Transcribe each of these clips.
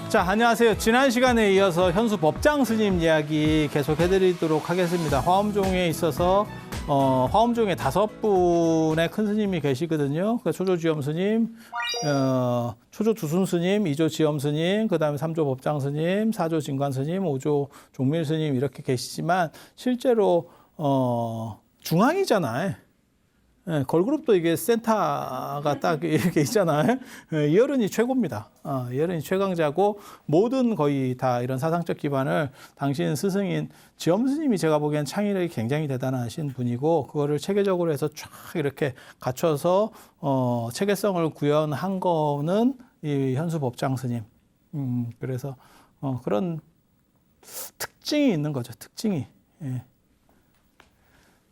자, 안녕하세요. 지난 시간에 이어서 현수 법장 스님 이야기 계속 해드리도록 하겠습니다. 화엄종에 있어서 화엄종에 5분의 큰 스님이 계시거든요. 초조 지엄 스님, 초조 두순 스님, 2조 지엄 스님, 그다음에 3조 법장 스님, 4조 진관 스님, 5조 종밀 스님 이렇게 계시지만 실제로 중앙이잖아요. 네, 걸그룹도 이게 센터가 딱 이렇게 있잖아요. 네, 이어른이 최고입니다. 이어른이 최강자고 모든 거의 다 이런 사상적 기반을 당신 스승인 지엄 스님이 제가 보기엔 창의력이 굉장히 대단하신 분이고 그거를 체계적으로 해서 쫙 이렇게 갖춰서 체계성을 구현한 거는 이 현수 법장 스님. 그래서 그런 특징이 있는 거죠. 특징이. 예.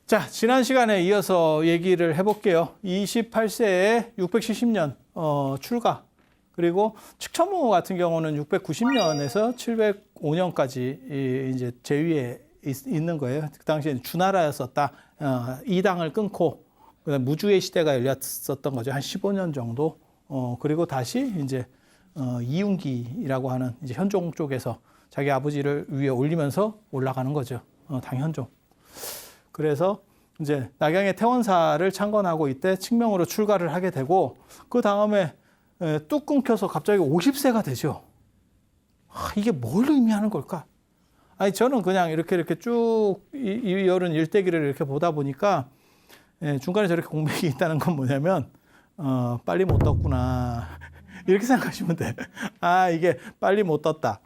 자, 지난 시간에 이어서 얘기를 해볼게요. 28세에 670년 출가, 그리고 측천무 같은 경우는 690년에서 705년까지 이제 제위에 있는 거예요. 그 당시에 주나라였었다. 이당을 끊고 그다음 무주의 시대가 열렸었던 거죠. 한 15년 정도. 그리고 다시 이제 이윤기라고 하는 이제 현종 쪽에서 자기 아버지를 위에 올리면서 올라가는 거죠. 당현종. 그래서 이제 낙양의 태원사를 창건하고 이때 칙명으로 출가를 하게 되고 그 다음에 뚝 끊겨서 갑자기 50세가 되죠. 이게 뭘 의미하는 걸까? 아니 저는 그냥 이렇게 쭉 이어른 일대기를 이렇게 보다 보니까 중간에 저렇게 공백이 있다는 건 뭐냐면 빨리 못 떴구나 이렇게 생각하시면 돼. 이게 빨리 못 떴다.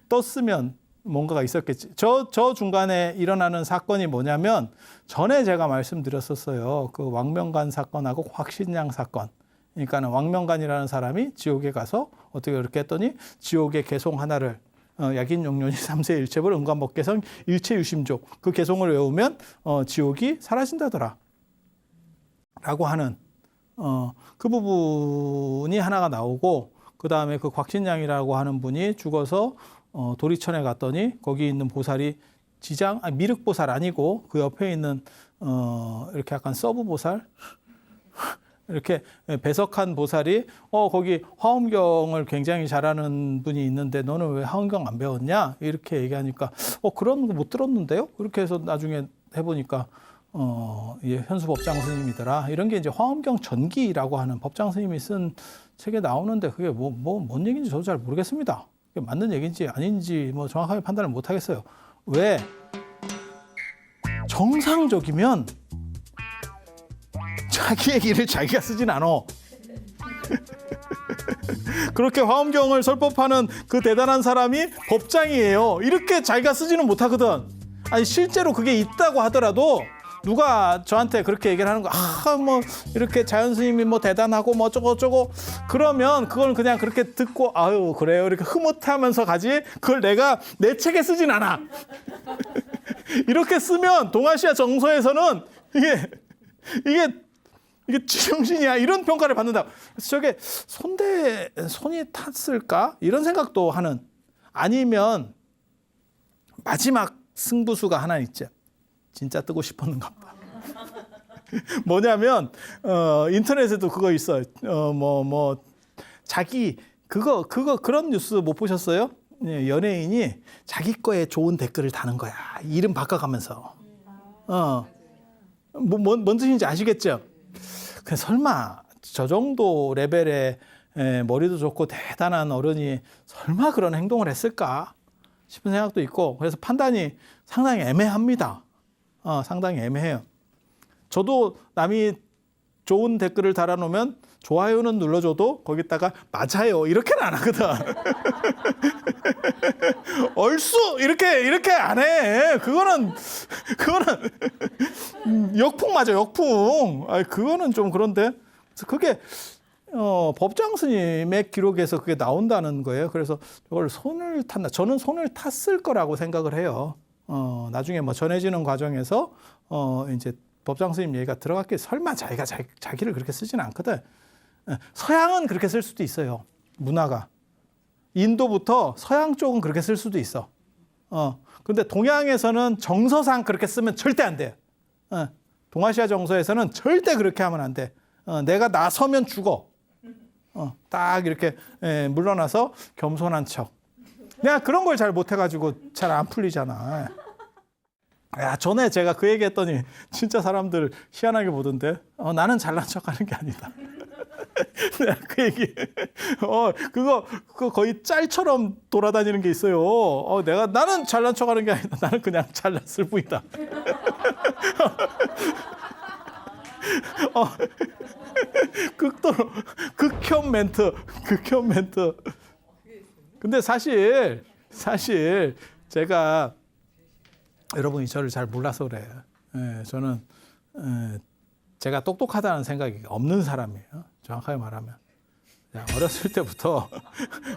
떴으면 뭔가가 있었겠지. 저 중간에 일어나는 사건이 뭐냐면 전에 제가 말씀드렸었어요. 그 왕명간 사건하고 곽신양 사건. 그러니까는 왕명간이라는 사람이 지옥에 가서 어떻게 그렇게 했더니 지옥의 개송 하나를 약인용료니 삼세일체불 은관법개성 일체유심족 그 개송을 외우면 지옥이 사라진다더라. 라고 하는 그 부분이 하나가 나오고 그 다음에 그 곽신양이라고 하는 분이 죽어서 도리천에 갔더니 거기 있는 보살이 미륵보살 아니고 그 옆에 있는 이렇게 약간 서브보살 이렇게 배석한 보살이 거기 화엄경을 굉장히 잘하는 분이 있는데 너는 왜 화엄경 안 배웠냐 이렇게 얘기하니까 그런 거 못 들었는데요. 그렇게 해서 나중에 해보니까 현수 법장 스님이더라. 이런 게 이제 화엄경 전기라고 하는 법장 스님이 쓴 책에 나오는데 그게 뭔 얘기인지 저도 잘 모르겠습니다. 맞는 얘기인지 아닌지 정확하게 판단을 못 하겠어요. 왜? 정상적이면 자기 얘기를 자기가 쓰진 않아. 그렇게 화엄경을 설법하는 그 대단한 사람이 법장이에요. 이렇게 자기가 쓰지는 못하거든. 아니 실제로 그게 있다고 하더라도 누가 저한테 그렇게 얘기를 하는 거, 이렇게 자연 스님이 대단하고 어쩌고 그러면 그걸 그냥 그렇게 듣고, 아유, 그래요. 이렇게 흐뭇하면서 가지, 그걸 내가 내 책에 쓰진 않아. 이렇게 쓰면 동아시아 정서에서는 이게 지정신이야. 이런 평가를 받는다. 그래서 저게 손이 탔을까? 이런 생각도 하는. 아니면 마지막 승부수가 하나 있죠. 진짜 뜨고 싶었는가 봐. 뭐냐면 인터넷에도 그거 있어요. 자기 그런 뉴스 못 보셨어요? 연예인이 자기 거에 좋은 댓글을 다는 거야. 이름 바꿔가면서. 뭔 뜻인지 아시겠죠? 설마 저 정도 레벨의 머리도 좋고 대단한 어른이 설마 그런 행동을 했을까 싶은 생각도 있고 그래서 판단이 상당히 애매합니다. 상당히 애매해요. 저도 남이 좋은 댓글을 달아놓으면 좋아요는 눌러줘도 거기다가 맞아요 이렇게는 안 하거든. 얼쑤 이렇게 안 해. 그거는 역풍 맞아 역풍. 그거는 좀 그런데 그게 법장 스님의 기록에서 그게 나온다는 거예요. 그래서 이걸 손을 탔나? 저는 손을 탔을 거라고 생각을 해요. 나중에 전해지는 과정에서 이제 법장 스님 얘기가 들어갔겠. 설마 자기가 자기를 그렇게 쓰지는 않거든. 서양은 그렇게 쓸 수도 있어요. 문화가 인도부터 서양 쪽은 그렇게 쓸 수도 있어. 근데 동양에서는 정서상 그렇게 쓰면 절대 안 돼. 동아시아 정서에서는 절대 그렇게 하면 안 돼. 내가 나서면 죽어. 딱 이렇게 물러나서 겸손한 척. 내가 그런 걸 잘 못해가지고 잘 안 풀리잖아. 야, 전에 제가 그 얘기 했더니 진짜 사람들 희한하게 보던데. 나는 잘난 척 하는 게 아니다. 내가 그 얘기. 그거 거의 짤처럼 돌아다니는 게 있어요. 나는 잘난 척 하는 게 아니다. 나는 그냥 잘났을 뿐이다. 극도로, 극혐 멘트. 근데 사실 제가 여러분이 저를 잘 몰라서 그래요. 저는 제가 똑똑하다는 생각이 없는 사람이에요. 정확하게 말하면. 어렸을 때부터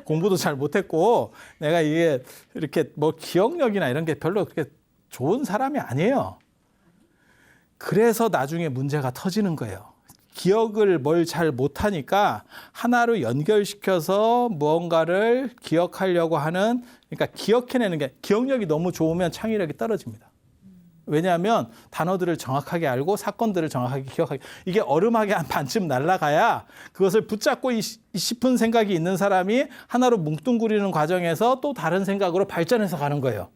공부도 잘 못했고 내가 이게 이렇게 뭐 기억력이나 이런 게 별로 그렇게 좋은 사람이 아니에요. 그래서 나중에 문제가 터지는 거예요. 기억을 뭘 잘 못하니까 하나로 연결시켜서 무언가를 기억하려고 하는, 그러니까 기억해내는 게, 기억력이 너무 좋으면 창의력이 떨어집니다. 왜냐하면 단어들을 정확하게 알고 사건들을 정확하게 기억하게, 이게 얼음하게 한 반쯤 날아가야 그것을 붙잡고 싶은 생각이 있는 사람이 하나로 뭉뚱그리는 과정에서 또 다른 생각으로 발전해서 가는 거예요.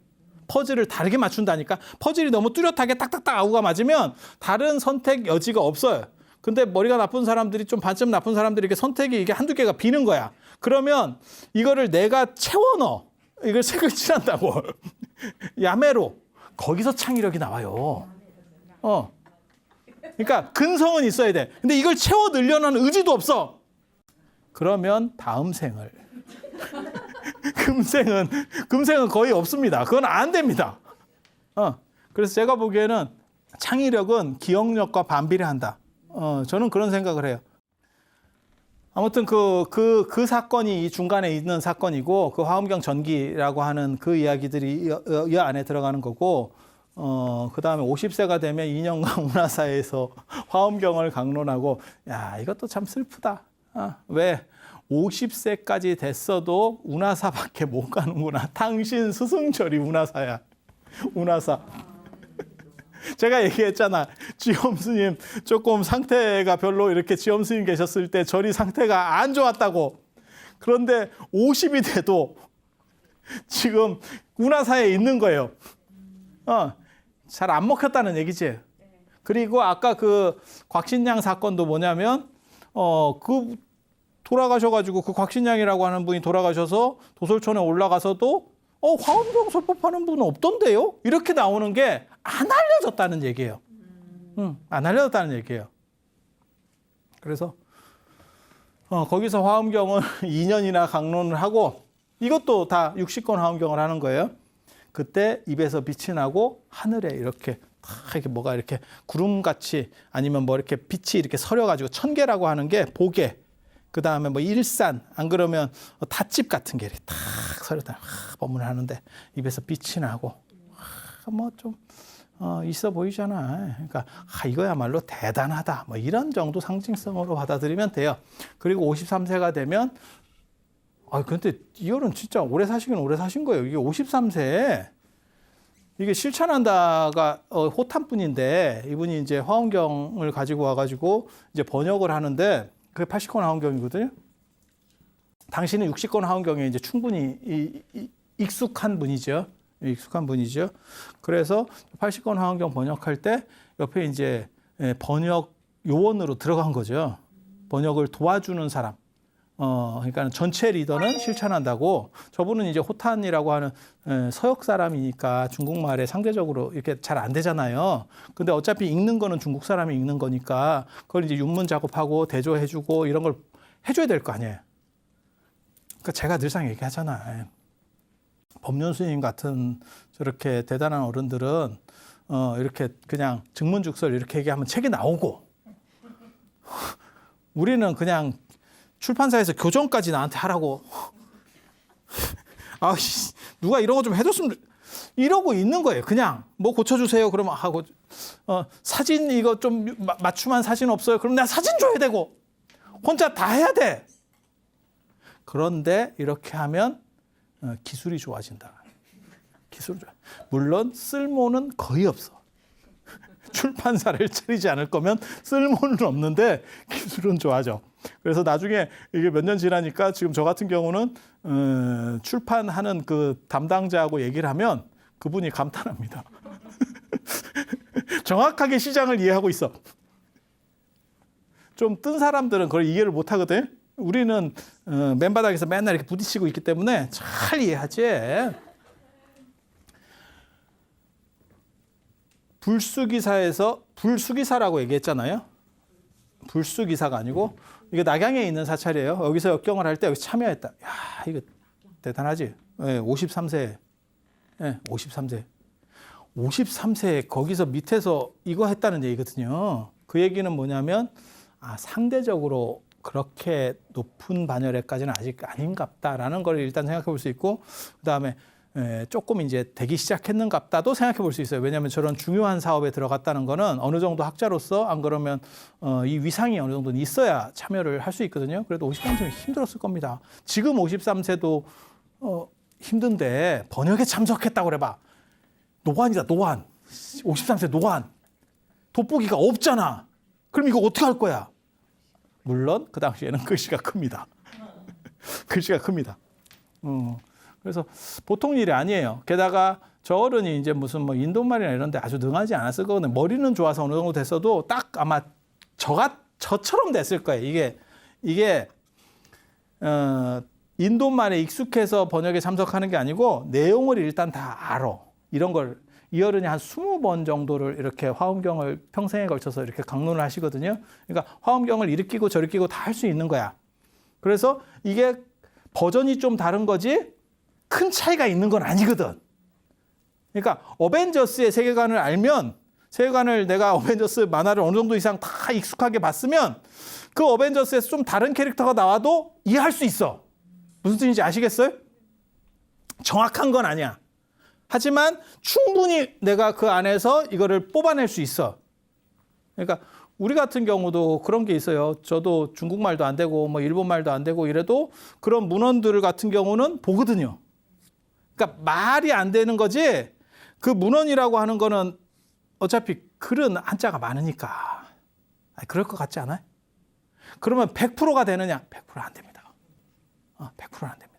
퍼즐을 다르게 맞춘다니까. 퍼즐이 너무 뚜렷하게 딱딱딱 아우가 맞으면 다른 선택 여지가 없어요. 근데 머리가 나쁜 사람들이, 좀 반쯤 나쁜 사람들이 이게 선택이 이게 한두 개가 비는 거야. 그러면 이거를 내가 채워 넣어. 이걸 색을 칠한다고. 야매로. 거기서 창의력이 나와요. 그러니까 근성은 있어야 돼. 근데 이걸 채워 넣으려는 의지도 없어. 그러면 다음 생을. 금생은 거의 없습니다. 그건 안 됩니다. 그래서 제가 보기에는 창의력은 기억력과 반비례한다. 저는 그런 생각을 해요. 아무튼 그 사건이 이 중간에 있는 사건이고, 그 화엄경 전기라고 하는 그 이야기들이 이 안에 들어가는 거고, 그 다음에 50세가 되면 인현강 운하사에서 화엄경을 강론하고, 야, 이것도 참 슬프다. 왜? 50세까지 됐어도 운하사밖에 못 가는구나. 당신 스승절이 운하사야. 운하사. 제가 얘기했잖아. 지엄 스님 조금 상태가 별로, 이렇게 지엄 스님 계셨을 때 절이 상태가 안 좋았다고. 그런데 50이 돼도 지금 운하사에 있는 거예요. 잘 안 먹혔다는 얘기지. 그리고 아까 그 곽신양 사건도 뭐냐면 그 돌아가셔가지고, 그 곽신양이라고 하는 분이 돌아가셔서 도솔촌에 올라가서도 화엄경 설법하는 분은 없던데요? 이렇게 나오는 게 안 알려졌다는 얘기예요. 안 알려졌다는 얘기예요. 그래서 거기서 화엄경을 2년이나 강론을 하고, 이것도 다 60권 화엄경을 하는 거예요. 그때 입에서 빛이 나고 하늘에 이렇게 뭐가 이렇게 구름같이, 아니면 뭐 이렇게 빛이 이렇게 서려가지고, 천개라고 하는 게 보개, 그 다음에 뭐 일산, 안 그러면 닷집 같은 게 이렇게 탁 서려다 법문을 하는데 입에서 빛이 나고, 뭐 좀 있어 보이잖아. 그러니까 이거야말로 대단하다. 뭐 이런 정도 상징성으로 받아들이면 돼요. 그리고 53세가 되면, 근데 이월은 진짜 오래 사시긴 오래 사신 거예요. 이게 53세에 이게 실천한다가 호탄 분인데, 이분이 이제 화엄경을 가지고 와가지고 이제 번역을 하는데, 그게 80권 화엄경이거든요. 당신은 60권 화엄경에 이제 충분히 익숙한 분이죠. 그래서 80권 화엄경 번역할 때 옆에 이제 번역 요원으로 들어간 거죠. 번역을 도와주는 사람. 그러니까 전체 리더는 실천한다고. 저분은 이제 호탄이라고 하는 서역 사람이니까 중국말에 상대적으로 이렇게 잘 안 되잖아요. 근데 어차피 읽는 거는 중국 사람이 읽는 거니까 그걸 이제 윤문 작업하고 대조해주고 이런 걸 해줘야 될 거 아니에요. 그러니까 제가 늘상 얘기하잖아요. 법륜 스님 같은 저렇게 대단한 어른들은 이렇게 그냥 증문즉설 이렇게 얘기하면 책이 나오고, 우리는 그냥 출판사에서 교정까지 나한테 하라고. 누가 이런 거 좀 해줬으면, 이러고 있는 거예요. 그냥 뭐 고쳐주세요. 그러면 하고, 사진 이거 좀 맞춤한 사진 없어요. 그럼 내가 사진 줘야 되고, 혼자 다 해야 돼. 그런데 이렇게 하면 기술이 좋아진다. 물론 쓸모는 거의 없어. 출판사를 차리지 않을 거면 쓸모는 없는데 기술은 좋아져. 그래서 그래서 나중에 이게 몇 년 지나니까 지금 저 같은 경우는 출판하는 그 담당자하고 얘기를 하면 그분이 감탄합니다. 정확하게 시장을 이해하고 있어. 좀 뜬 사람들은 그걸 이해를 못 하거든. 우리는 맨바닥에서 맨날 이렇게 부딪히고 있기 때문에 잘 이해하지. 불수기사에서 불수기사라고 얘기했잖아요. 불수기사가 아니고 이게 낙양에 있는 사찰이에요. 여기서 역경을 할 때 여기 참여했다. 야, 이거 대단하지. 네, 53세. 네, 53세. 53세에 거기서 밑에서 이거 했다는 얘기거든요. 그 얘기는 뭐냐면 상대적으로 그렇게 높은 반열에까지는 아직 아닌갑다라는 걸 일단 생각해 볼 수 있고, 그다음에 조금 이제 되기 시작했는갑다도 생각해 볼 수 있어요. 왜냐하면 저런 중요한 사업에 들어갔다는 거는 어느 정도 학자로서 안 그러면 이 위상이 어느 정도는 있어야 참여를 할 수 있거든요. 그래도 53세는 힘들었을 겁니다. 지금 53세도 힘든데 번역에 참석했다고 그래봐. 노안이다, 노안. 53세 노안. 돋보기가 없잖아. 그럼 이거 어떻게 할 거야? 물론 그 당시에는 글씨가 큽니다. 글씨가 큽니다. 그래서 보통 일이 아니에요. 게다가 저 어른이 이제 무슨 뭐 인도말이나 이런 데 아주 능하지 않았을 거거든요. 머리는 좋아서 어느 정도 됐어도 딱 아마 저처럼 됐을 거예요. 이게 인도말에 익숙해서 번역에 참석하는 게 아니고 내용을 일단 다 알아. 이런 걸 이 어른이 한 20번 정도를 이렇게 화엄경을 평생에 걸쳐서 이렇게 강론을 하시거든요. 그러니까 화엄경을 일으키고 저리키고 다 할 수 있는 거야. 그래서 이게 버전이 좀 다른 거지 큰 차이가 있는 건 아니거든. 그러니까 어벤져스의 세계관을 알면, 세계관을 내가 어벤져스 만화를 어느 정도 이상 다 익숙하게 봤으면 그 어벤져스에서 좀 다른 캐릭터가 나와도 이해할 수 있어. 무슨 뜻인지 아시겠어요? 정확한 건 아니야. 하지만 충분히 내가 그 안에서 이거를 뽑아낼 수 있어. 그러니까 우리 같은 경우도 그런 게 있어요. 저도 중국말도 안 되고 뭐 일본말도 안 되고 이래도 그런 문헌들 같은 경우는 보거든요. 그러니까 말이 안 되는 거지 그 문헌이라고 하는 거는 어차피 글은 한자가 많으니까 그럴 것 같지 않아요? 그러면 100%가 되느냐? 100% 안 됩니다. 100%는 안 됩니다.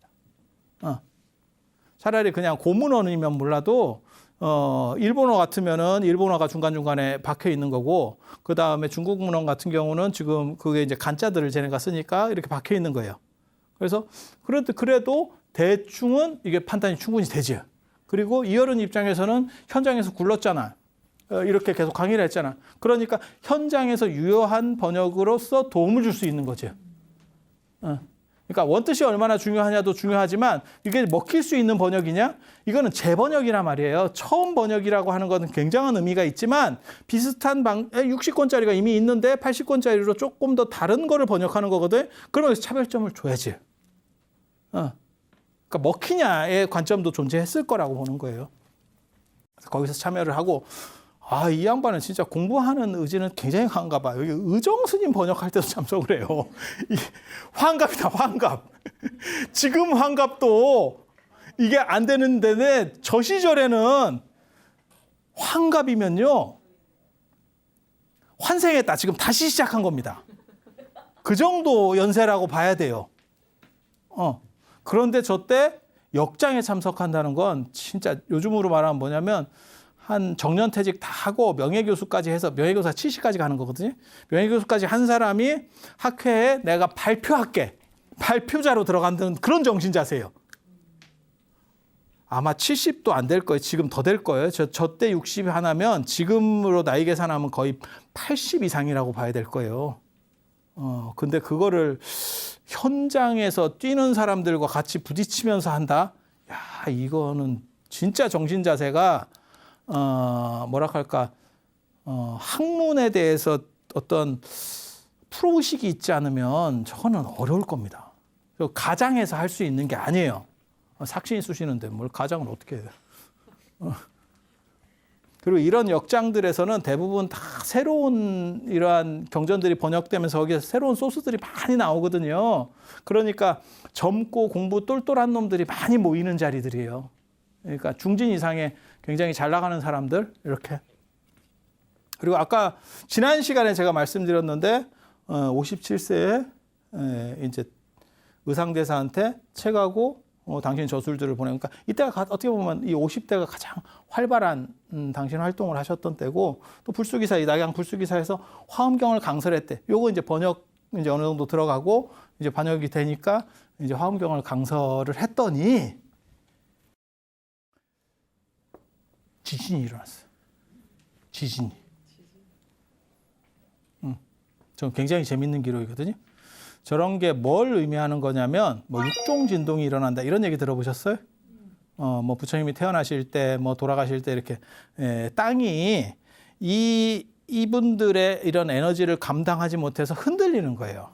차라리 그냥 고문어이면 몰라도 일본어 같으면은 일본어가 중간중간에 박혀 있는 거고, 그 다음에 중국 문헌 같은 경우는 지금 그게 이제 간자들을 쟤네가 쓰니까 이렇게 박혀 있는 거예요. 그래서 그래도 대충은 이게 판단이 충분히 되지. 그리고 이어른 입장에서는 현장에서 굴렀잖아. 이렇게 계속 강의를 했잖아. 그러니까 현장에서 유효한 번역으로서 도움을 줄 수 있는 거지. 그러니까 원뜻이 얼마나 중요하냐도 중요하지만 이게 먹힐 수 있는 번역이냐? 이거는 재번역이란 말이에요. 처음 번역이라고 하는 것은 굉장한 의미가 있지만 비슷한 60권짜리가 이미 있는데 80권짜리로 조금 더 다른 거를 번역하는 거거든. 그러면 차별점을 줘야지. 그러니까 먹히냐의 관점도 존재했을 거라고 보는 거예요. 거기서 참여를 하고 이 양반은 진짜 공부하는 의지는 굉장히 강한가 봐. 여기 의정스님 번역할 때도 참석을 해요. 환갑이다, 환갑. 지금 환갑도 이게 안 되는 데는 저 시절에는 환갑이면요. 환생했다. 지금 다시 시작한 겁니다. 그 정도 연세라고 봐야 돼요. 그런데 저 때 역장에 참석한다는 건 진짜 요즘으로 말하면 뭐냐면 한 정년퇴직 다 하고 명예교수까지 해서 명예교사 70까지 가는 거거든요. 명예교수까지 한 사람이 학회에 내가 발표할게. 발표자로 들어간다는 그런 정신 자세예요. 아마 70도 안 될 거예요. 지금 더 될 거예요. 저 때 60 하나면 지금으로 나이 계산하면 거의 80 이상이라고 봐야 될 거예요. 근데 그거를 현장에서 뛰는 사람들과 같이 부딪히면서 한다? 야, 이거는 진짜 정신 자세가 뭐랄까, 학문에 대해서 어떤 프로의식이 있지 않으면 저거는 어려울 겁니다. 가장에서 할 수 있는 게 아니에요. 삭신이 쑤시는데 뭘 가장은 어떻게 해요. 그리고 이런 역장들에서는 대부분 다 새로운 이러한 경전들이 번역되면서 거기에서 새로운 소스들이 많이 나오거든요. 그러니까 젊고 공부 똘똘한 놈들이 많이 모이는 자리들이에요. 그러니까 중진 이상의 굉장히 잘 나가는 사람들 이렇게. 그리고 아까 지난 시간에 제가 말씀드렸는데 57세에 이제 의상대사한테 책하고 당신 저술들을 보내니까 이때가 어떻게 보면 이 50대가 가장 활발한 당신 활동을 하셨던 때고 또 불수기사 이 낙양 불수기사에서 화엄경을 강설했대. 요거 이제 번역 이제 어느 정도 들어가고 이제 번역이 되니까 이제 화엄경을 강설을 했더니 지진이 일어났어요. 지진이. 좀 굉장히 재밌는 기록이거든요. 저런 게 뭘 의미하는 거냐면 뭐 육종 진동이 일어난다 이런 얘기 들어보셨어요? 뭐 부처님이 태어나실 때 뭐 돌아가실 때 이렇게 땅이 이분들의 이런 에너지를 감당하지 못해서 흔들리는 거예요.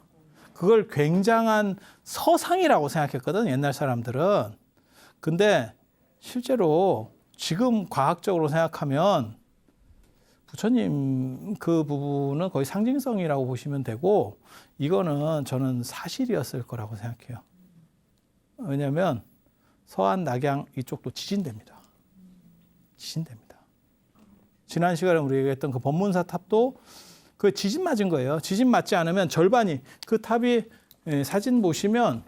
그걸 굉장한 서상이라고 생각했거든 옛날 사람들은. 근데 실제로 지금 과학적으로 생각하면 부처님 그 부분은 거의 상징성이라고 보시면 되고 이거는 저는 사실이었을 거라고 생각해요. 왜냐하면 서안 낙양 이쪽도 지진됩니다. 지진됩니다. 지난 시간에 우리가 했던 그 법문사 탑도 그 지진 맞은 거예요. 지진 맞지 않으면 절반이 그 탑이 사진 보시면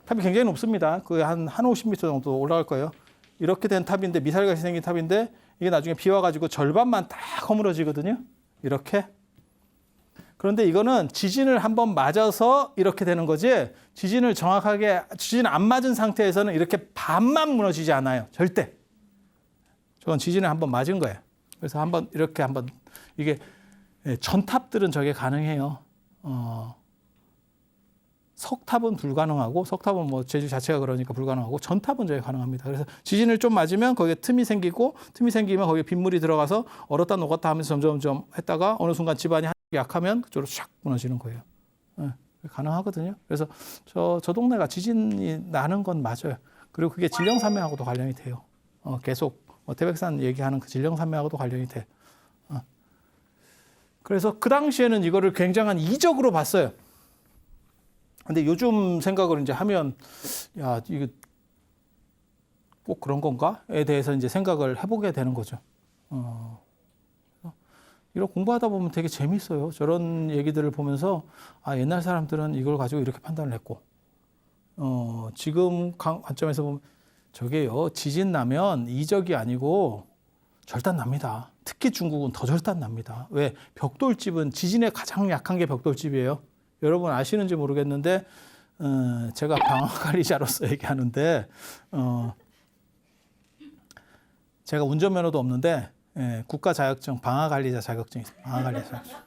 탑이 굉장히 높습니다. 그 한 50m 정도 올라갈 거예요. 이렇게 된 탑인데 미사일같이 생긴 탑인데 이게 나중에 비 와가지고 절반만 다 허물어지거든요. 이렇게. 그런데 이거는 지진을 한번 맞아서 이렇게 되는 거지 지진을 정확하게 지진 안 맞은 상태에서는 이렇게 반만 무너지지 않아요. 절대. 저건 지진을 한번 맞은 거예요. 그래서 한번 이렇게 한번 이게 전탑들은 저게 가능해요. 석탑은 불가능하고 석탑은 뭐 제주 자체가 그러니까 불가능하고 전탑은 저게 가능합니다. 그래서 지진을 좀 맞으면 거기에 틈이 생기고 틈이 생기면 거기에 빗물이 들어가서 얼었다 녹았다 하면서 점점 했다가 어느 순간 지반이 약하면 그쪽으로 샥 무너지는 거예요. 가능하거든요. 그래서 저 동네가 지진이 나는 건 맞아요. 그리고 그게 진령산맥하고도 관련이 돼요. 계속 태백산 얘기하는 그 진령산맥하고도 관련이 돼. 그래서 그 당시에는 이거를 굉장한 이적으로 봤어요. 근데 요즘 생각을 이제 하면, 야, 이거 꼭 그런 건가?에 대해서 이제 생각을 해보게 되는 거죠. 이런 공부하다 보면 되게 재밌어요. 저런 얘기들을 보면서, 아, 옛날 사람들은 이걸 가지고 이렇게 판단을 했고, 지금 관점에서 보면, 저게요, 지진 나면 이적이 아니고 절단 납니다. 특히 중국은 더 절단 납니다. 왜? 벽돌집은 지진에 가장 약한 게 벽돌집이에요. 여러분 아시는지 모르겠는데 제가 방화관리자로서 얘기하는데 제가 운전면허도 없는데 국가 자격증 방화관리자 자격증이 있어요. 방화관리자 자격증.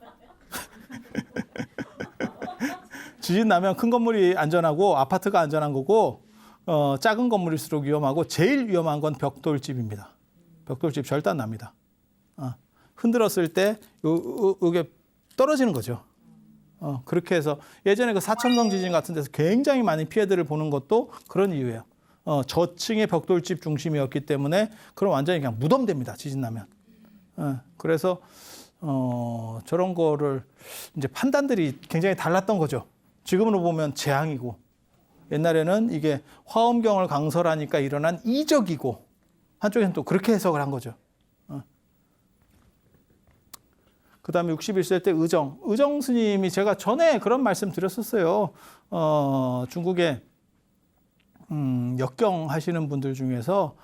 지진 나면 큰 건물이 안전하고 아파트가 안전한 거고 작은 건물일수록 위험하고 제일 위험한 건 벽돌집입니다. 벽돌집 절단 납니다. 흔들었을 때 이게 떨어지는 거죠. 그렇게 해서 예전에 그 사천성 지진 같은 데서 굉장히 많은 피해들을 보는 것도 그런 이유예요. 저층의 벽돌집 중심이었기 때문에 그럼 완전히 그냥 무덤됩니다. 지진 나면. 그래서 저런 거를 이제 판단들이 굉장히 달랐던 거죠. 지금으로 보면 재앙이고 옛날에는 이게 화엄경을 강설하니까 일어난 이적이고 한쪽에는 또 그렇게 해석을 한 거죠. 그 다음에 61세 때 의정 스님이 제가 전에 그런 말씀 드렸었어요. 중국에 역경 하시는 분들 중에서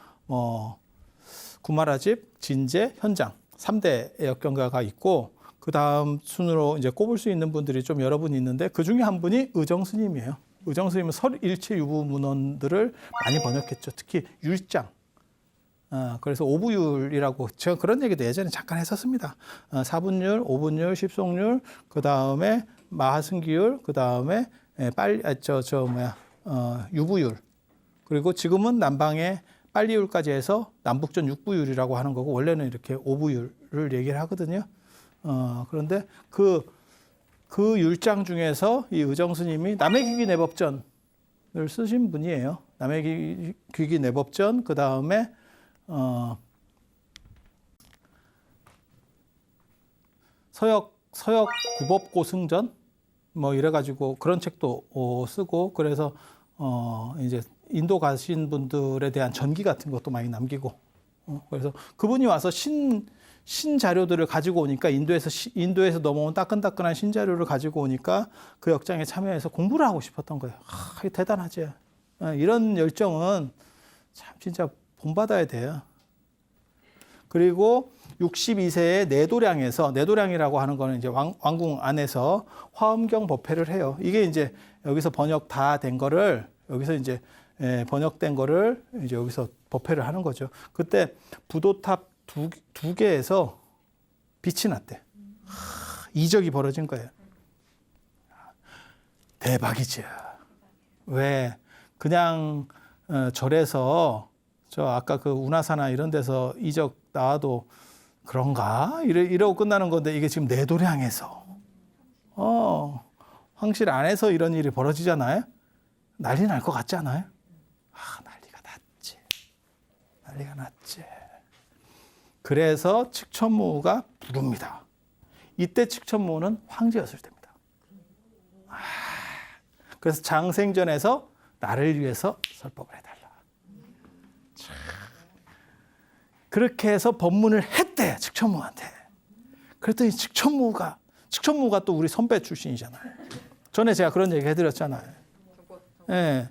구마라집, 진제, 현장 3대 역경가가 있고 그 다음 순으로 이제 꼽을 수 있는 분들이 좀 여러 분 있는데 그 중에 한 분이 의정 스님이에요. 의정 스님은 설일체 유부 문헌들을 많이 번역했죠. 특히 율장. 그래서 오부율이라고 제가 그런 얘기도 예전에 잠깐 했었습니다. 4분율, 5분율, 십송율, 그 다음에 마하승기율, 그 다음에 유부율. 그리고 지금은 남방의 빨리율까지 해서 남북전 6부율이라고 하는 거고 원래는 이렇게 5부율을 얘기를 하거든요. 그런데 그 율장 중에서 이 의정 스님이 남해귀기 내법전을 쓰신 분이에요. 남해귀기 내법전, 그 다음에 서역 구법고승전 뭐 이래가지고 그런 책도 쓰고 그래서 이제 인도 가신 분들에 대한 전기 같은 것도 많이 남기고 그래서 그분이 와서 신자료들을 가지고 오니까 인도에서 넘어온 따끈따끈한 신자료를 가지고 오니까 그 역장에 참여해서 공부를 하고 싶었던 거예요. 이게 대단하지. 이런 열정은 참 진짜 본받아야 돼요. 그리고 62세의 내도량이라고 하는 거는 이제 왕궁 안에서 화엄경 법회를 해요. 이게 이제 여기서 번역 다 된 거를 여기서 이제 번역된 거를 이제 여기서 법회를 하는 거죠. 그때 부도탑 두 개에서 빛이 났대. 이적이 벌어진 거예요. 대박이지. 왜 그냥 절에서 저 아까 그 운하사나 이런 데서 이적 나와도 그런가? 이러고 끝나는 건데 이게 지금 내도량에서 황실 안에서 이런 일이 벌어지잖아요. 난리 날 것 같지 않아요? 난리가 났지. 그래서 칙천무가 부릅니다. 이때 칙천무는 황제였을 때입니다. 그래서 장생전에서 나를 위해서 설법을 해달라. 그렇게 해서 법문을 했대, 칙천무한테. 그랬더니 칙천무가 또 우리 선배 출신이잖아요. 전에 제가 그런 얘기 해드렸잖아요. 예,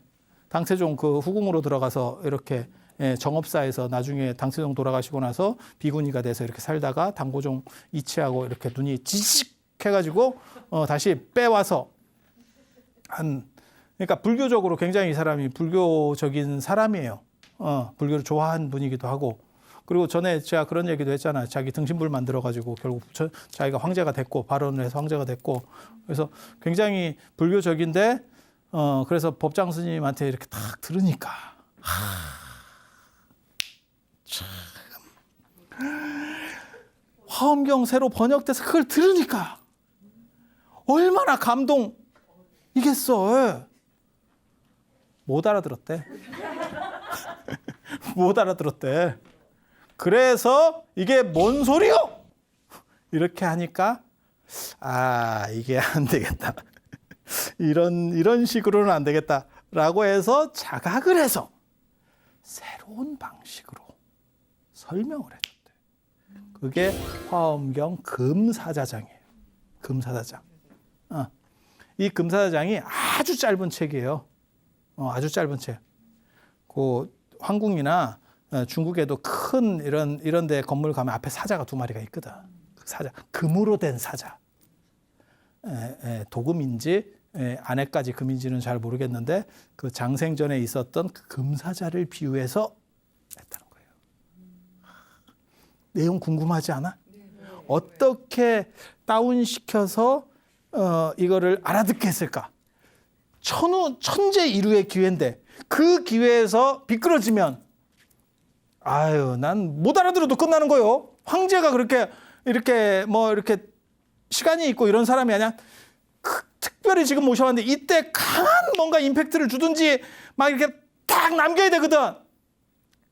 당세종 그 후궁으로 들어가서 이렇게 정업사에서 나중에 당세종 돌아가시고 나서 비구니가 돼서 이렇게 살다가 당고종 이치하고 이렇게 눈이 지식 해가지고 다시 빼와서 그러니까 불교적으로 굉장히 이 사람이 불교적인 사람이에요. 불교를 좋아하는 분이기도 하고. 그리고 전에 제가 그런 얘기도 했잖아요. 자기 등신불 만들어가지고 결국 자기가 황제가 됐고 발언을 해서 황제가 됐고. 그래서 굉장히 불교적인데 그래서 법장 스님한테 이렇게 딱 들으니까 참 화엄경 새로 번역돼서 그걸 들으니까 얼마나 감동이겠어. 못 알아들었대. 못 알아들었대. 그래서 이게 뭔 소리요? 이렇게 하니까 이게 안 되겠다. 이런 식으로는 안 되겠다라고 해서 자각을 해서 새로운 방식으로 설명을 해줬대. 그게 화엄경 금사자장이에요. 금사자장. 이 금사자장이 아주 짧은 책이에요. 아주 짧은 책. 그 황궁이나 중국에도 큰 이런 데 건물 가면 앞에 사자가 2마리가 있거든. 그 사자, 금으로 된 사자. 도금인지 안에까지 금인지는 잘 모르겠는데 그 장생전에 있었던 그 금사자를 비유해서 했다는 거예요. 내용 궁금하지 않아? 어떻게 다운시켜서 이거를 알아듣게 했을까? 천재 일우의 기회인데 그 기회에서 비끄러지면 난 못 알아들어도 끝나는 거요. 황제가 이렇게 시간이 있고 이런 사람이 아니야. 특별히 지금 모셔왔는데 이때 강한 뭔가 임팩트를 주든지 막 이렇게 딱 남겨야 되거든.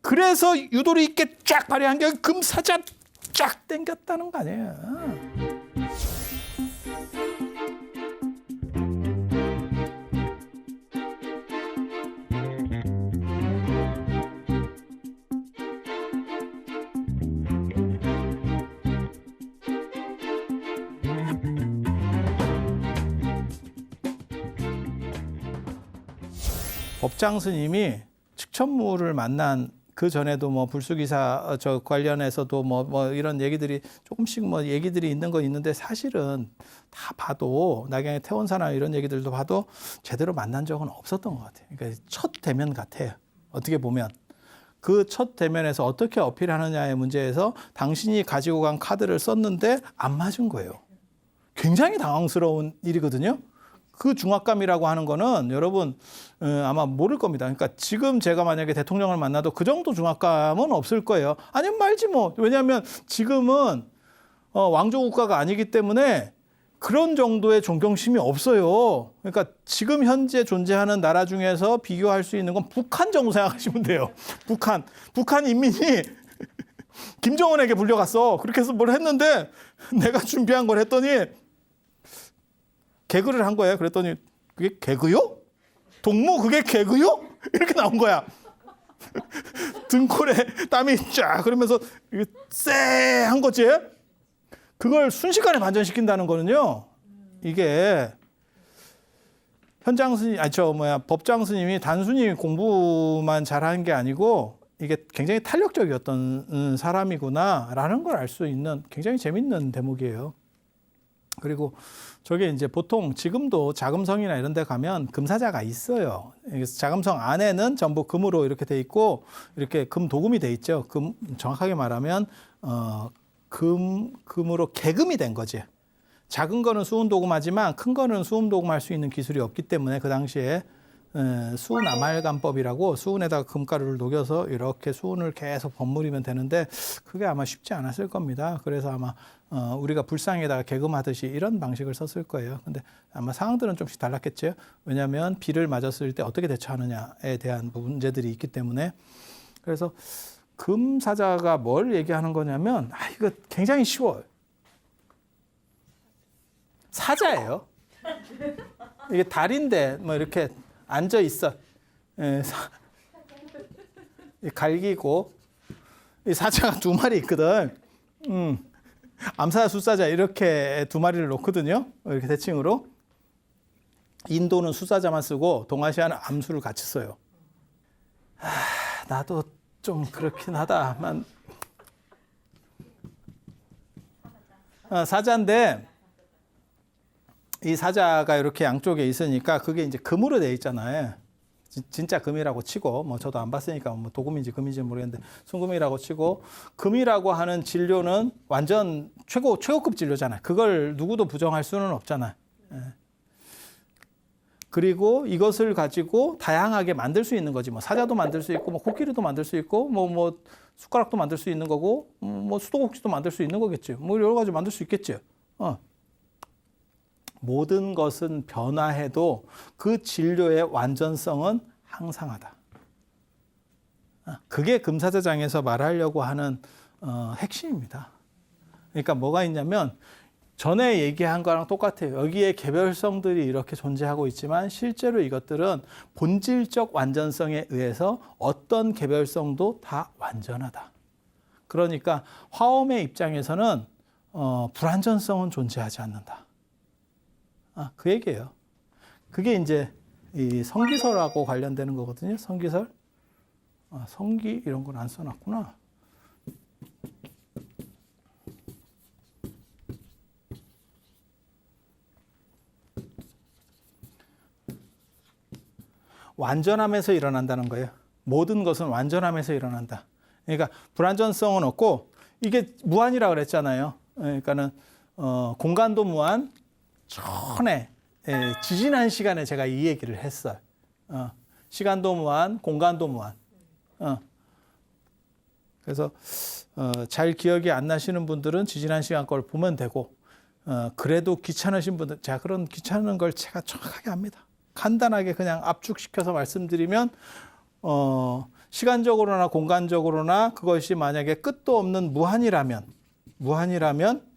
그래서 유도리 있게 쫙 발휘한 게 금사자 쫙 당겼다는 거 아니에요. 법장 스님이 칙천무를 만난 그 전에도 뭐 불수기사 관련해서도 뭐 이런 얘기들이 조금씩 얘기들이 있는 거 있는데 사실은 다 봐도 낙양의 태원사나 이런 얘기들도 봐도 제대로 만난 적은 없었던 것 같아요. 그러니까 첫 대면 같아요. 어떻게 보면 그 첫 대면에서 어떻게 어필하느냐의 문제에서 당신이 가지고 간 카드를 썼는데 안 맞은 거예요. 굉장히 당황스러운 일이거든요. 그 중압감이라고 하는 거는 여러분 아마 모를 겁니다. 그러니까 지금 제가 만약에 대통령을 만나도 그 정도 중압감은 없을 거예요. 아니면 말지 뭐. 왜냐하면 지금은 왕조 국가가 아니기 때문에 그런 정도의 존경심이 없어요. 그러니까 지금 현재 존재하는 나라 중에서 비교할 수 있는 건 북한 정도 생각하시면 돼요. 북한 인민이 김정은에게 불려갔어. 그렇게 해서 뭘 했는데 내가 준비한 걸 했더니 개그를 한 거예요. 그랬더니 그게 개그요? 동무 그게 개그요? 이렇게 나온 거야. 등골에 땀이 쫙 그러면서 쎄한 거지. 그걸 순식간에 반전시킨다는 거는요. 이게 현장 스님, 법장 스님이 단순히 공부만 잘하는 게 아니고 이게 굉장히 탄력적이었던 사람이구나라는 걸 알 수 있는 굉장히 재밌는 대목이에요. 그리고 저게 이제 보통 지금도 자금성이나 이런 데 가면 금사자가 있어요. 자금성 안에는 전부 금으로 이렇게 돼 있고 이렇게 금 도금이 돼 있죠. 정확하게 말하면 금으로 개금이 된 거지. 작은 거는 수은 도금하지만 큰 거는 수음 도금할 수 있는 기술이 없기 때문에 그 당시에 수은 아말감법이라고 수은에다가 금가루를 녹여서 이렇게 수은을 계속 버무리면 되는데 그게 아마 쉽지 않았을 겁니다. 그래서 아마 우리가 불상에다가 개금하듯이 이런 방식을 썼을 거예요. 근데 아마 상황들은 좀씩 달랐겠죠. 왜냐하면 비를 맞았을 때 어떻게 대처하느냐에 대한 문제들이 있기 때문에. 그래서 금사자가 뭘 얘기하는 거냐면 이거 굉장히 쉬워요. 사자예요. 이게 달인데 뭐 이렇게 앉아 있어. 갈기고 이 사자가 두 마리 있거든. 암사자, 숫사자 이렇게 두 마리를 놓거든요. 이렇게 대칭으로. 인도는 숫사자만 쓰고 동아시아는 암수를 같이 써요. 나도 좀 그렇긴 하다만 사자인데 이 사자가 이렇게 양쪽에 있으니까 그게 이제 금으로 되어 있잖아요. 진짜 금이라고 치고 뭐 저도 안 봤으니까 뭐 도금인지 금인지 모르겠는데 순금이라고 치고 금이라고 하는 진료는 완전 최고급 진료잖아요. 그걸 누구도 부정할 수는 없잖아요. 그리고 이것을 가지고 다양하게 만들 수 있는 거지. 뭐 사자도 만들 수 있고 뭐 코끼리도 만들 수 있고 뭐 숟가락도 만들 수 있는 거고 뭐 수도꼭지도 만들 수 있는 거겠죠. 뭐 여러 가지 만들 수 있겠죠. 모든 것은 변화해도 그 진료의 완전성은 항상하다. 그게 금사자장에서 말하려고 하는 핵심입니다. 그러니까 뭐가 있냐면 전에 얘기한 거랑 똑같아요. 여기에 개별성들이 이렇게 존재하고 있지만 실제로 이것들은 본질적 완전성에 의해서 어떤 개별성도 다 완전하다. 그러니까 화엄의 입장에서는 불완전성은 존재하지 않는다. 그 얘기예요. 그게 이제 이 성기설하고 관련되는 거거든요. 성기설. 성기 이런 건 안 써놨구나. 완전함에서 일어난다는 거예요. 모든 것은 완전함에서 일어난다. 그러니까 불완전성은 없고 이게 무한이라고 그랬잖아요. 그러니까는 공간도 무한, 전에 지지난 시간에 제가 이 얘기를 했어요. 시간도 무한, 공간도 무한. 그래서 잘 기억이 안 나시는 분들은 지지난 시간 걸 보면 되고 그래도 귀찮으신 분들, 제가 그런 귀찮은 걸 제가 정확하게 압니다. 간단하게 그냥 압축시켜서 말씀드리면 시간적으로나 공간적으로나 그것이 만약에 끝도 없는 무한이라면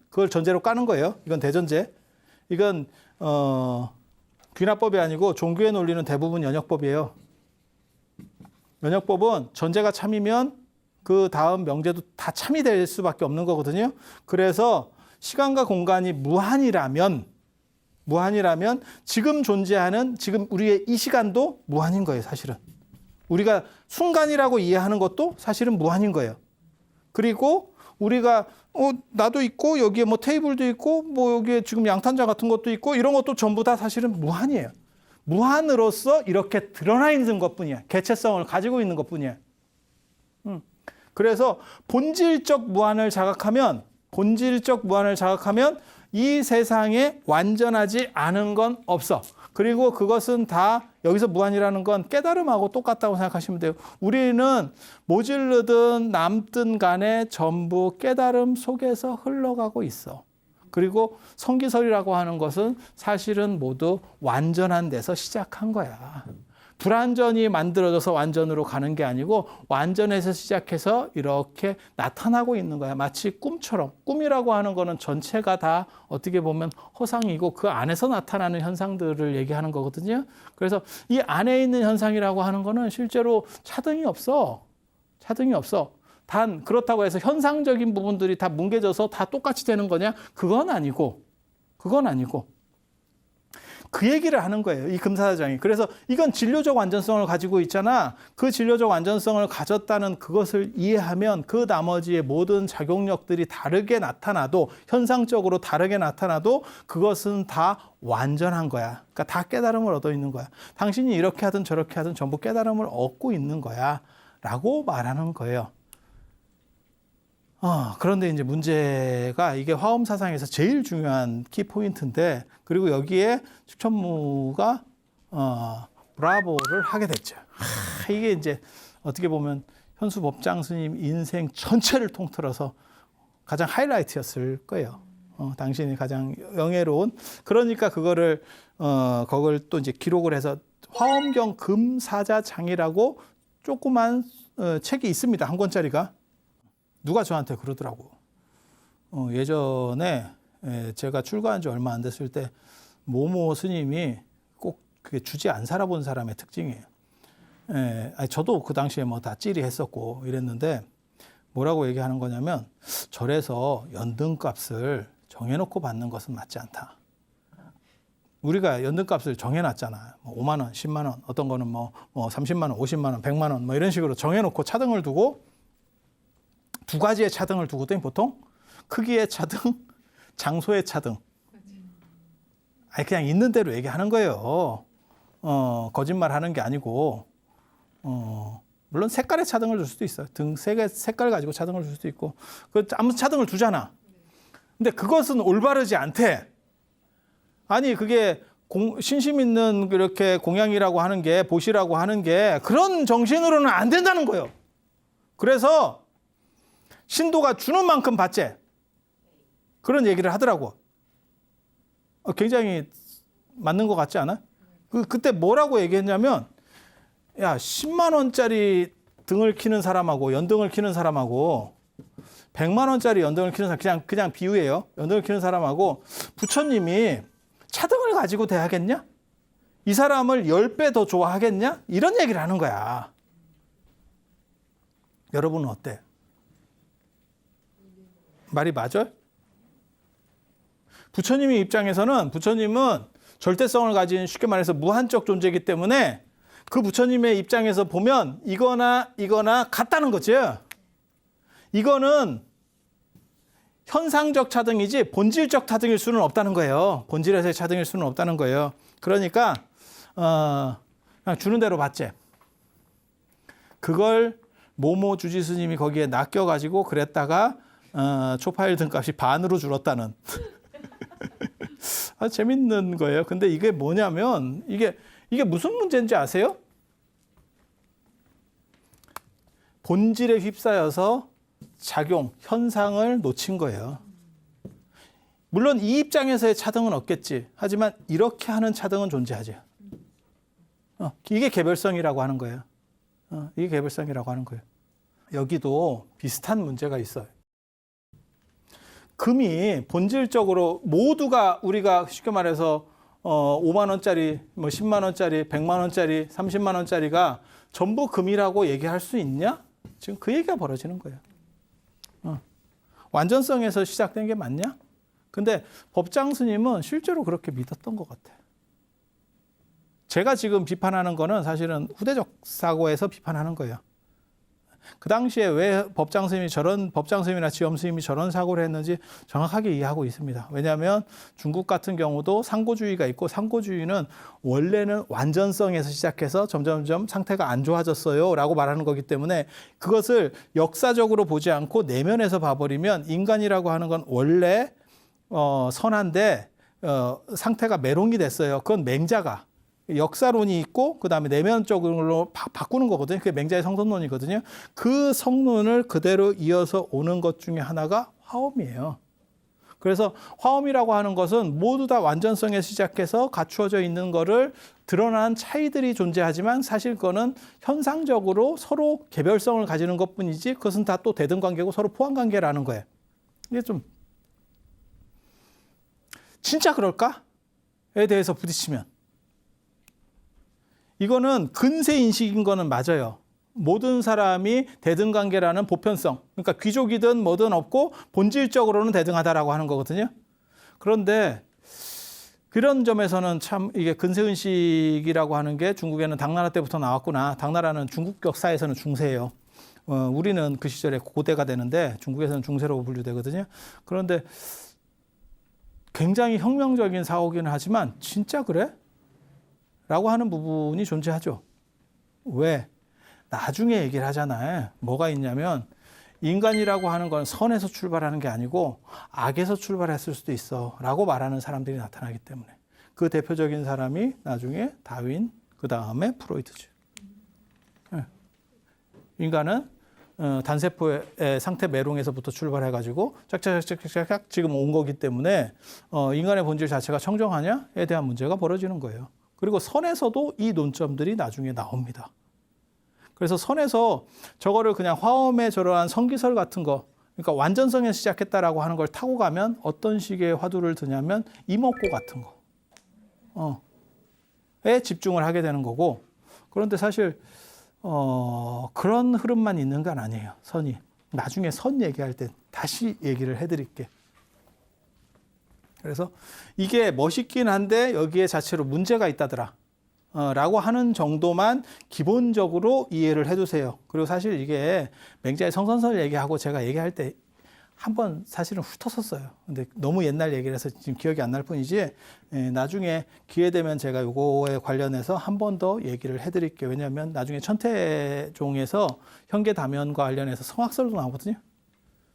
그걸 전제로 까는 거예요. 이건 대전제. 이건 귀납법이 아니고 종교의 논리는 대부분 연역법이에요. 연역법은 전제가 참이면 그 다음 명제도 다 참이 될 수밖에 없는 거거든요. 그래서 시간과 공간이 무한이라면 지금 존재하는 지금 우리의 이 시간도 무한인 거예요, 사실은. 우리가 순간이라고 이해하는 것도 사실은 무한인 거예요. 그리고 우리가 나도 있고 여기에 뭐 테이블도 있고 뭐 여기에 지금 양탄자 같은 것도 있고 이런 것도 전부 다 사실은 무한이에요. 무한으로서 이렇게 드러나 있는 것뿐이야. 개체성을 가지고 있는 것뿐이야. 그래서 본질적 무한을 자각하면 이 세상에 완전하지 않은 건 없어. 그리고 그것은 다 여기서 무한이라는 건 깨달음하고 똑같다고 생각하시면 돼요. 우리는 모질르든 남든 간에 전부 깨달음 속에서 흘러가고 있어. 그리고 성기설이라고 하는 것은 사실은 모두 완전한 데서 시작한 거야. 불완전이 만들어져서 완전으로 가는 게 아니고 완전에서 시작해서 이렇게 나타나고 있는 거야. 마치 꿈처럼. 꿈이라고 하는 거는 전체가 다 어떻게 보면 허상이고 그 안에서 나타나는 현상들을 얘기하는 거거든요. 그래서 이 안에 있는 현상이라고 하는 거는 실제로 차등이 없어. 차등이 없어. 단 그렇다고 해서 현상적인 부분들이 다 뭉개져서 다 똑같이 되는 거냐? 그건 아니고 그 얘기를 하는 거예요. 이 금사자장이. 그래서 이건 진료적 완전성을 가지고 있잖아. 그 진료적 완전성을 가졌다는 그것을 이해하면 그 나머지의 모든 작용력들이 다르게 나타나도 현상적으로 다르게 나타나도 그것은 다 완전한 거야. 그러니까 다 깨달음을 얻어 있는 거야. 당신이 이렇게 하든 저렇게 하든 전부 깨달음을 얻고 있는 거야. 라고 말하는 거예요. 그런데 이제 문제가 이게 화엄 사상에서 제일 중요한 키포인트인데, 그리고 여기에 축천무가 브라보를 하게 됐죠. 이게 이제 어떻게 보면 현수 법장 스님 인생 전체를 통틀어서 가장 하이라이트였을 거예요. 당신이 가장 영예로운. 그러니까 그거를 그걸 또 이제 기록을 해서 화엄경 금사자장이라고 조그만 책이 있습니다. 한 권짜리가. 누가 저한테 그러더라고. 예전에 제가 출가한 지 얼마 안 됐을 때 모모 스님이 꼭 그게 주지 안 살아본 사람의 특징이에요. 저도 그 당시에 뭐 다 찌리했었고 이랬는데 뭐라고 얘기하는 거냐면, 절에서 연등값을 정해놓고 받는 것은 맞지 않다. 우리가 연등값을 정해놨잖아. 뭐 5만 원, 10만 원, 어떤 거는 뭐 30만 원, 50만 원, 100만 원 뭐 이런 식으로 정해놓고 차등을 두고, 두 가지의 차등을 두거든요, 보통. 크기의 차등, 장소의 차등. 아니, 그냥 있는 대로 얘기하는 거예요. 거짓말 하는 게 아니고, 물론 색깔의 차등을 줄 수도 있어요. 등 색깔 가지고 차등을 줄 수도 있고. 아무튼 차등을 두잖아. 근데 그것은 올바르지 않대. 아니, 그게 신심 있는 그렇게 공양이라고 하는 게, 보시라고 하는 게 그런 정신으로는 안 된다는 거예요. 그래서 신도가 주는 만큼 받재. 그런 얘기를 하더라고. 굉장히 맞는 것 같지 않아? 그때 뭐라고 얘기했냐면, 야, 10만 원짜리 등을 키는 사람하고 연등을 키는 사람하고 100만 원짜리 연등을 키는 사람, 그냥 비유예요. 연등을 키는 사람하고 부처님이 차등을 가지고 대하겠냐? 이 사람을 10배 더 좋아하겠냐? 이런 얘기를 하는 거야. 여러분은 어때? 말이 맞아요? 부처님의 입장에서는, 부처님은 절대성을 가진, 쉽게 말해서 무한적 존재이기 때문에 그 부처님의 입장에서 보면 이거나 같다는 거죠. 이거는 현상적 차등이지 본질적 차등일 수는 없다는 거예요. 본질에서의 차등일 수는 없다는 거예요. 그러니까 그냥 주는 대로 받지. 그걸 모모 주지 스님이 거기에 낚여가지고 그랬다가 초파일 등값이 반으로 줄었다는. 재밌는 거예요. 근데 이게 뭐냐면, 이게 무슨 문제인지 아세요? 본질에 휩싸여서 작용, 현상을 놓친 거예요. 물론 이 입장에서의 차등은 없겠지. 하지만 이렇게 하는 차등은 존재하죠. 이게 개별성이라고 하는 거예요. 이게 개별성이라고 하는 거예요. 여기도 비슷한 문제가 있어요. 금이 본질적으로 모두가, 우리가 쉽게 말해서 5만 원짜리, 뭐 10만 원짜리, 100만 원짜리, 30만 원짜리가 전부 금이라고 얘기할 수 있냐? 지금 그 얘기가 벌어지는 거예요. 완전성에서 시작된 게 맞냐? 근데 법장 스님은 실제로 그렇게 믿었던 것 같아요. 제가 지금 비판하는 거는 사실은 후대적 사고에서 비판하는 거예요. 그 당시에 왜 법장 스님이나 지엄 스님이 저런 사고를 했는지 정확하게 이해하고 있습니다. 왜냐하면 중국 같은 경우도 상고주의가 있고, 상고주의는 원래는 완전성에서 시작해서 점점점 상태가 안 좋아졌어요 라고 말하는 거기 때문에, 그것을 역사적으로 보지 않고 내면에서 봐버리면 인간이라고 하는 건 원래 선한데 상태가 매롱이 됐어요. 그건 맹자가 역사론이 있고 그다음에 내면적으로 바꾸는 거거든요. 그게 맹자의 성선론이거든요. 그 성론을 그대로 이어서 오는 것 중에 하나가 화엄이에요. 그래서 화엄이라고 하는 것은 모두 다 완전성에 시작해서 갖추어져 있는 거를 드러난 차이들이 존재하지만, 사실 그거는 현상적으로 서로 개별성을 가지는 것뿐이지, 그것은 다 또 대등관계고 서로 포함관계라는 거예요. 이게 좀 진짜 그럴까?에 대해서 부딪히면, 이거는 근세 인식인 거는 맞아요. 모든 사람이 대등관계라는 보편성, 그러니까 귀족이든 뭐든 없고 본질적으로는 대등하다라고 하는 거거든요. 그런데 그런 점에서는 참 이게 근세은식이라고 하는 게 중국에는 당나라 때부터 나왔구나. 당나라는 중국 역사에서는 중세예요. 우리는 그 시절에 고대가 되는데 중국에서는 중세로 분류되거든요. 그런데 굉장히 혁명적인 사고기는 하지만 진짜 그래? 라고 하는 부분이 존재하죠. 왜? 나중에 얘기를 하잖아요. 뭐가 있냐면 인간이라고 하는 건 선에서 출발하는 게 아니고 악에서 출발했을 수도 있어 라고 말하는 사람들이 나타나기 때문에 그 대표적인 사람이 나중에 다윈, 그 다음에 프로이트죠. 인간은 단세포의 상태 메롱에서부터 출발해가지고 짝짝짝짝짝 지금 온 거기 때문에 인간의 본질 자체가 청정하냐에 대한 문제가 벌어지는 거예요. 그리고 선에서도 이 논점들이 나중에 나옵니다. 그래서 선에서 저거를 그냥 화엄의 저러한 성기설 같은 거, 그러니까 완전성에서 시작했다라고 하는 걸 타고 가면 어떤 식의 화두를 드냐면 이목고 같은 거에 집중을 하게 되는 거고, 그런데 사실 그런 흐름만 있는 건 아니에요. 선이. 나중에 선 얘기할 때 다시 얘기를 해드릴게. 그래서 이게 멋있긴 한데 여기에 자체로 문제가 있다더라. 라고 하는 정도만 기본적으로 이해를 해두세요. 그리고 사실 이게 맹자의 성선설 얘기하고 제가 얘기할 때 한번 사실은 훑었었어요. 근데 너무 옛날 얘기를 해서 지금 기억이 안 날 뿐이지 나중에 기회 되면 제가 요거에 관련해서 한 번 더 얘기를 해드릴게요. 왜냐하면 나중에 천태종에서 현계다면과 관련해서 성악설도 나오거든요.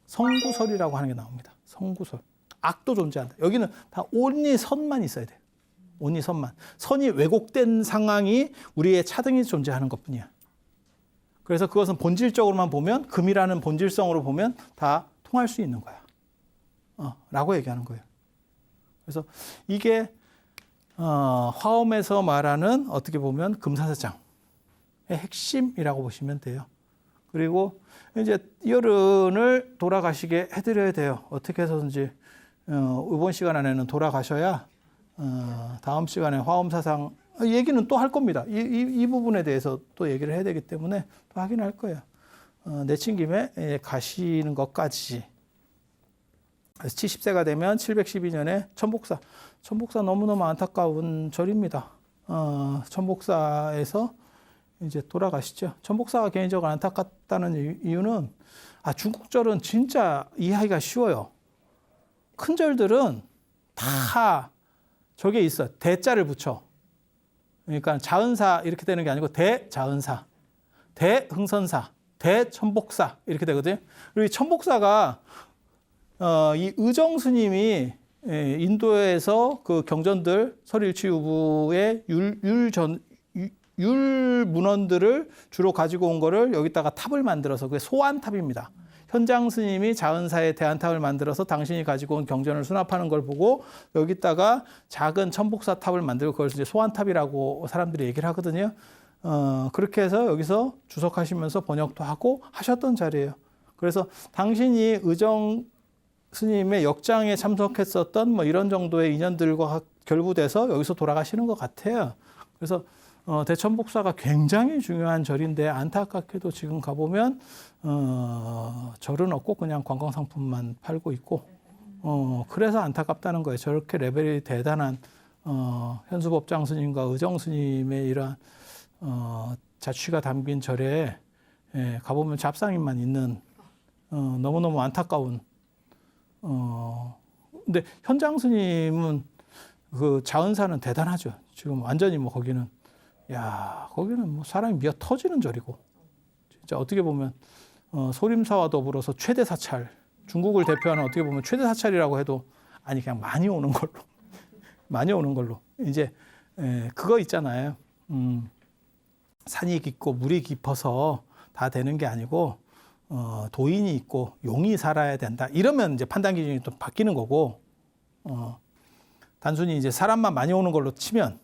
성구설이라고 하는 게 나옵니다. 성구설. 악도 존재한다. 여기는 다 온리 선만 있어야 돼요. 온리 선만. 선이 왜곡된 상황이 우리의 차등이 존재하는 것뿐이야. 그래서 그것은 본질적으로만 보면, 금이라는 본질성으로 보면 다 통할 수 있는 거야. 라고 얘기하는 거예요. 그래서 이게 화엄에서 말하는 어떻게 보면 금사사장의 핵심이라고 보시면 돼요. 그리고 이제 이어른을 돌아가시게 해드려야 돼요. 어떻게 해서든지 이번 시간 안에는 돌아가셔야 다음 시간에 화엄사상 얘기는 또 할 겁니다. 이 부분에 대해서 또 얘기를 해야 되기 때문에 또 하긴 할 거예요. 내친 김에 가시는 것까지. 그래서 70세가 되면 712년에 천복사. 천복사 너무너무 안타까운 절입니다. 천복사에서 이제 돌아가시죠. 천복사가 개인적으로 안타깝다는 이유는 중국절은 진짜 이해하기가 쉬워요. 큰 절들은 다 저게 있어. 대자를 붙여. 그러니까 자은사 이렇게 되는 게 아니고 대자은사, 대흥선사, 대천복사 이렇게 되거든요. 그리고 이 천복사가 이 의정 스님이 인도에서 그 경전들 설일치유부의 율 문헌들을 주로 가지고 온 거를 여기다가 탑을 만들어서 그게 소안탑입니다. 현장 스님이 자은사의 대안탑을 만들어서 당신이 가지고 온 경전을 수납하는 걸 보고 여기다가 작은 천복사 탑을 만들고 그걸 이제 소안탑이라고 사람들이 얘기를 하거든요. 그렇게 해서 여기서 주석하시면서 번역도 하고 하셨던 자리예요. 그래서 당신이 의정 스님의 역장에 참석했었던 뭐 이런 정도의 인연들과 결부돼서 여기서 돌아가시는 것 같아요. 그래서 대천복사가 굉장히 중요한 절인데 안타깝게도 지금 가보면 절은 없고 그냥 관광상품만 팔고 있고 그래서 안타깝다는 거예요. 저렇게 레벨이 대단한 현수법장 스님과 의정 스님의 이러한 자취가 담긴 절에 가보면 잡상인만 있는 너무너무 안타까운 근데 현장 스님은 그 자은사는 대단하죠. 지금 완전히 뭐 거기는 뭐 사람이 미어 터지는 절이고 진짜 어떻게 보면 소림사와 더불어서 최대 사찰, 중국을 대표하는 어떻게 보면 최대 사찰이라고 해도 아니 그냥 많이 오는 걸로 이제 그거 있잖아요. 산이 깊고 물이 깊어서 다 되는 게 아니고 도인이 있고 용이 살아야 된다. 이러면 이제 판단 기준이 또 바뀌는 거고 단순히 이제 사람만 많이 오는 걸로 치면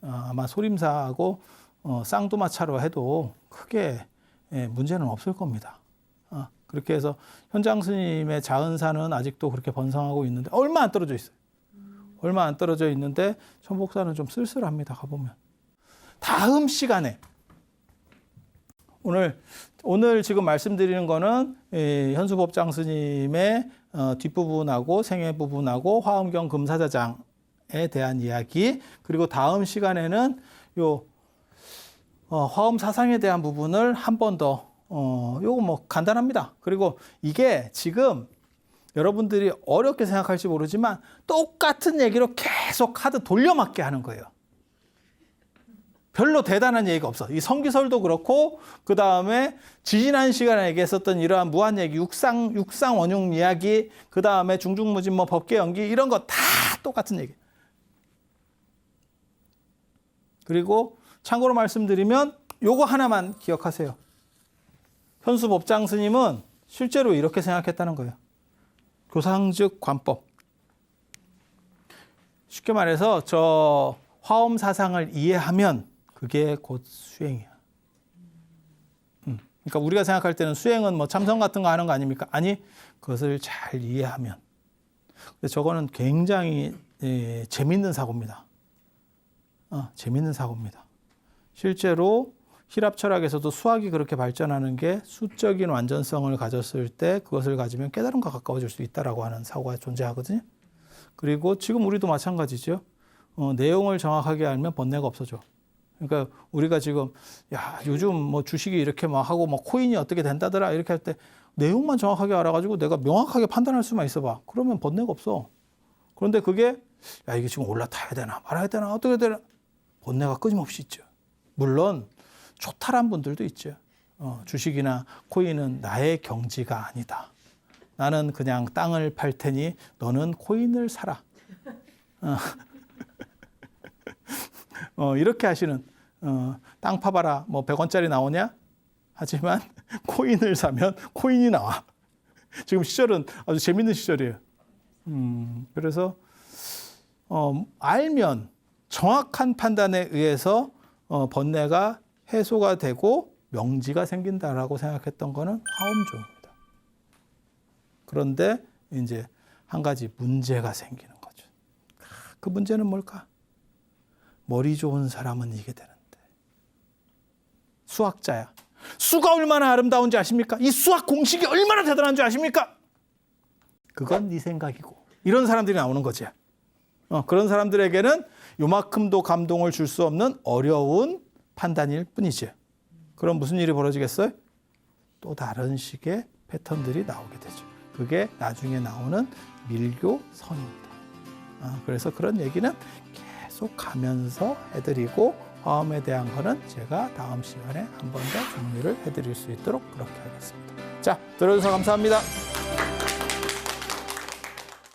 아마 소림사하고 쌍두마차로 해도 크게 문제는 없을 겁니다. 그렇게 해서 현장 스님의 자은사는 아직도 그렇게 번성하고 있는데 얼마 안 떨어져 있어요. 얼마 안 떨어져 있는데 천복사는 좀 쓸쓸합니다. 가보면. 다음 시간에 오늘 지금 말씀드리는 거는 현수법장 스님의 뒷부분하고 생애 부분하고 화엄경 금사자장에 대한 이야기, 그리고 다음 시간에는 요 화엄 사상에 대한 부분을 한 번 더 요거 뭐 간단합니다. 그리고 이게 지금 여러분들이 어렵게 생각할지 모르지만 똑같은 얘기로 계속 하드 돌려막기 하는 거예요. 별로 대단한 얘기가 없어. 이 성기설도 그렇고, 그 다음에 지지난 시간에 얘기했었던 이러한 무한 얘기, 육상 원흉 이야기, 그 다음에 중중무진 뭐 법계 연기, 이런 거 다 똑같은 얘기. 그리고 참고로 말씀드리면 요거 하나만 기억하세요. 현수 법장 스님은 실제로 이렇게 생각했다는 거예요. 교상즉 관법. 쉽게 말해서 저 화엄 사상을 이해하면 그게 곧 수행이야. 그러니까 우리가 생각할 때는 수행은 뭐 참선 같은 거 하는 거 아닙니까? 아니, 그것을 잘 이해하면. 근데 저거는 굉장히 재밌는 사고입니다. 재밌는 사고입니다. 실제로 히랍 철학에서도 수학이 그렇게 발전하는 게 수적인 완전성을 가졌을 때 그것을 가지면 깨달음과 가까워질 수 있다라고 하는 사고가 존재하거든요. 그리고 지금 우리도 마찬가지죠. 내용을 정확하게 알면 번뇌가 없어져. 그러니까 우리가 지금 요즘 뭐 주식이 이렇게 막 하고 뭐 코인이 어떻게 된다더라 이렇게 할 때 내용만 정확하게 알아가지고 내가 명확하게 판단할 수만 있어봐. 그러면 번뇌가 없어. 그런데 그게 이게 지금 올라타야 되나 말아야 되나 어떻게 되나 번뇌가 끊임없이 있죠. 물론 초탈한 분들도 있죠. 주식이나 코인은 나의 경지가 아니다. 나는 그냥 땅을 팔 테니 너는 코인을 사라. 이렇게 하시는 땅 파봐라 뭐 100원짜리 나오냐? 하지만 코인을 사면 코인이 나와. 지금 시절은 아주 재밌는 시절이에요. 그래서 알면 정확한 판단에 의해서 번뇌가 해소가 되고 명지가 생긴다라고 생각했던 거는 화엄종입니다. 그런데 이제 한 가지 문제가 생기는 거죠. 그 문제는 뭘까? 머리 좋은 사람은 이게 되는데. 수학자야. 수가 얼마나 아름다운지 아십니까? 이 수학 공식이 얼마나 대단한지 아십니까? 그건 네 생각이고. 이런 사람들이 나오는 거지. 그런 사람들에게는 요만큼도 감동을 줄 수 없는 어려운 판단일 뿐이지. 그럼 무슨 일이 벌어지겠어요? 또 다른 식의 패턴들이 나오게 되죠. 그게 나중에 나오는 밀교선입니다. 그래서 그런 얘기는 계속 가면서 해드리고 화엄에 대한 거는 제가 다음 시간에 한 번 더 정리를 해드릴 수 있도록 그렇게 하겠습니다. 자, 들어주셔서 감사합니다.